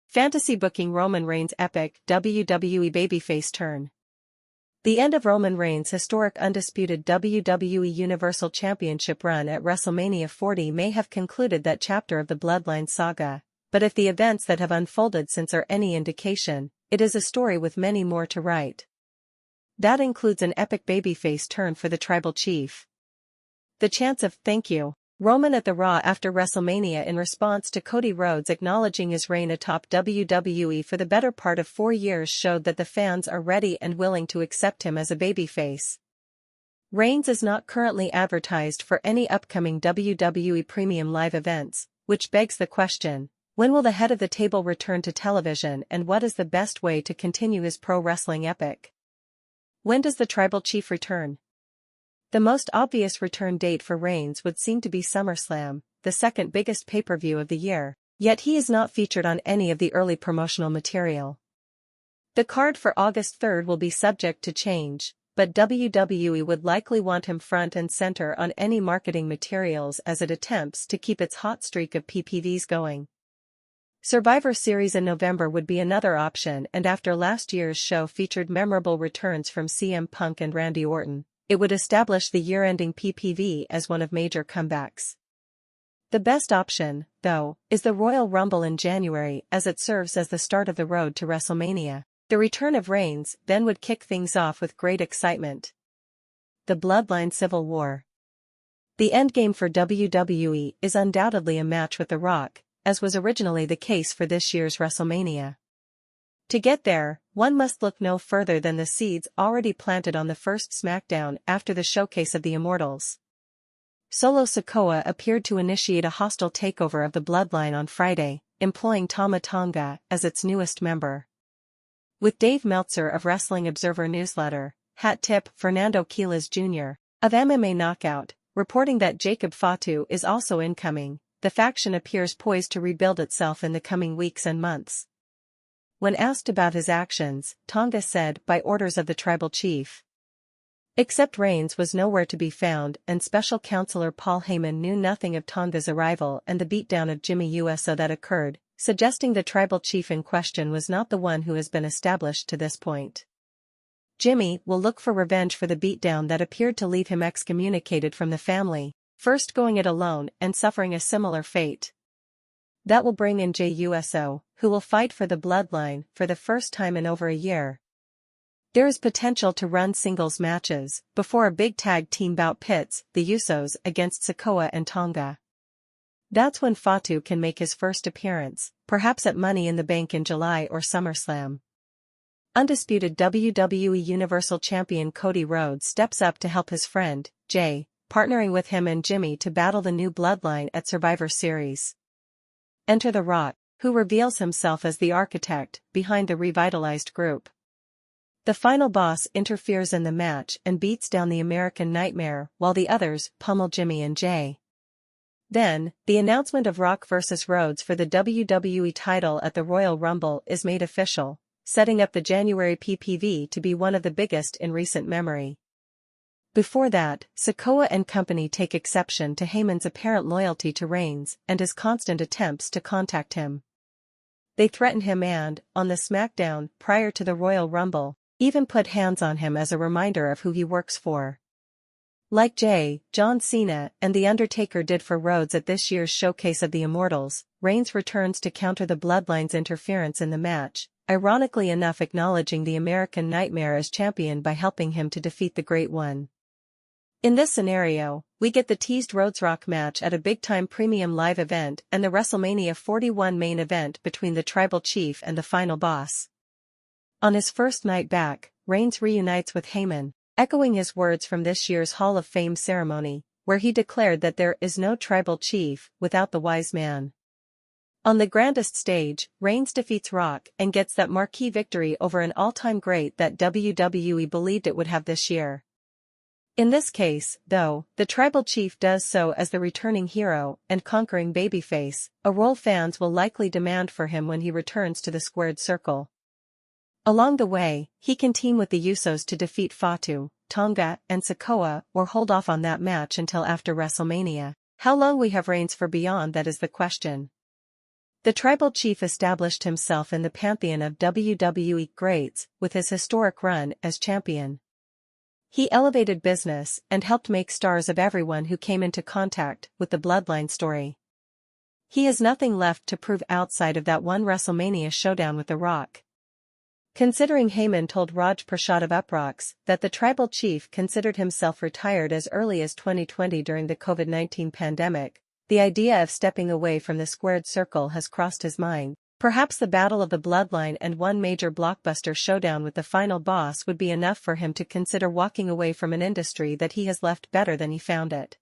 Fantasy booking Roman Reigns' epic WWE Babyface turn. The end of Roman Reigns' historic undisputed WWE Universal Championship run at WrestleMania 40 may have concluded that chapter of the Bloodline saga, but if the events that have unfolded since are any indication, it is a story with many more to write. That includes an epic babyface turn for the tribal chief. The chants of "Thank you, Roman" at the Raw after WrestleMania in response to Cody Rhodes acknowledging his reign atop WWE for the better part of 4 years showed that the fans are ready and willing to accept him as a babyface. Reigns is not currently advertised for any upcoming WWE Premium Live events, which begs the question, when will the head of the table return to television and what is the best way to continue his pro wrestling epic? When does the tribal chief return? The most obvious return date for Reigns would seem to be SummerSlam, the second biggest pay-per-view of the year, yet he is not featured on any of the early promotional material. The card for August 3rd will be subject to change, but WWE would likely want him front and center on any marketing materials as it attempts to keep its hot streak of PPVs going. Survivor Series in November would be another option, and after last year's show featured memorable returns from CM Punk and Randy Orton, it would establish the year-ending PPV as one of major comebacks. The best option, though, is the Royal Rumble in January as it serves as the start of the road to WrestleMania. The return of Reigns then would kick things off with great excitement. The Bloodline Civil War. The endgame for WWE is undoubtedly a match with The Rock, as was originally the case for this year's WrestleMania. To get there, one must look no further than the seeds already planted on the first SmackDown after the showcase of the Immortals. Solo Sikoa appeared to initiate a hostile takeover of the Bloodline on Friday, employing Tama Tonga as its newest member. With Dave Meltzer of Wrestling Observer Newsletter, hat tip Fernando Quiles Jr. of MMA Knockout, reporting that Jacob Fatu is also incoming, the faction appears poised to rebuild itself in the coming weeks and months. When asked about his actions, Tonga said, "By orders of the tribal chief." Except Reigns was nowhere to be found, and special counselor Paul Heyman knew nothing of Tonga's arrival and the beatdown of Jimmy Uso that occurred, suggesting the tribal chief in question was not the one who has been established to this point. Jimmy will look for revenge for the beatdown that appeared to leave him excommunicated from the family, first going it alone and suffering a similar fate. That will bring in Jey Uso, who will fight for the Bloodline for the first time in over a year. There is potential to run singles matches before a big tag team bout pits the Usos against Sikoa and Tonga. That's when Fatu can make his first appearance, perhaps at Money in the Bank in July or SummerSlam. Undisputed WWE Universal Champion Cody Rhodes steps up to help his friend, Jey, partnering with him and Jimmy to battle the new Bloodline at Survivor Series. Enter The Rock, who reveals himself as the architect behind the revitalized group. The final boss interferes in the match and beats down the American Nightmare while the others pummel Jimmy and Jey. Then, the announcement of Rock vs. Rhodes for the WWE title at the Royal Rumble is made official, setting up the January PPV to be one of the biggest in recent memory. Before that, Sikoa and company take exception to Heyman's apparent loyalty to Reigns and his constant attempts to contact him. They threaten him and, on the SmackDown prior to the Royal Rumble, even put hands on him as a reminder of who he works for. Like Jey, John Cena, and The Undertaker did for Rhodes at this year's showcase of the Immortals, Reigns returns to counter the Bloodline's interference in the match, ironically enough acknowledging the American Nightmare as champion by helping him to defeat the Great One. In this scenario, we get the teased Rhodes-Rock match at a big-time premium live event and the WrestleMania 41 main event between the tribal chief and the final boss. On his first night back, Reigns reunites with Heyman, echoing his words from this year's Hall of Fame ceremony, where he declared that there is no tribal chief without the wise man. On the grandest stage, Reigns defeats Rock and gets that marquee victory over an all-time great that WWE believed it would have this year. In this case, though, the tribal chief does so as the returning hero and conquering babyface, a role fans will likely demand for him when he returns to the squared circle. Along the way, he can team with the Usos to defeat Fatu, Tonga, and Sikoa or hold off on that match until after WrestleMania. How long we have Reigns for beyond that is the question. The tribal chief established himself in the pantheon of WWE greats with his historic run as champion. He elevated business and helped make stars of everyone who came into contact with the Bloodline story. He has nothing left to prove outside of that one WrestleMania showdown with The Rock. Considering Heyman told Raj Prasad of Uproxx that the tribal chief considered himself retired as early as 2020 during the COVID-19 pandemic, the idea of stepping away from the squared circle has crossed his mind. Perhaps the battle of the Bloodline and one major blockbuster showdown with the final boss would be enough for him to consider walking away from an industry that he has left better than he found it.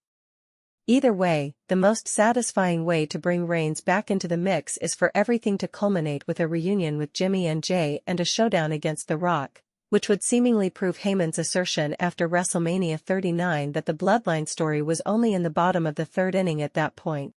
Either way, the most satisfying way to bring Reigns back into the mix is for everything to culminate with a reunion with Jimmy and Jay and a showdown against The Rock, which would seemingly prove Heyman's assertion after WrestleMania 39 that the Bloodline story was only in the bottom of the third inning at that point.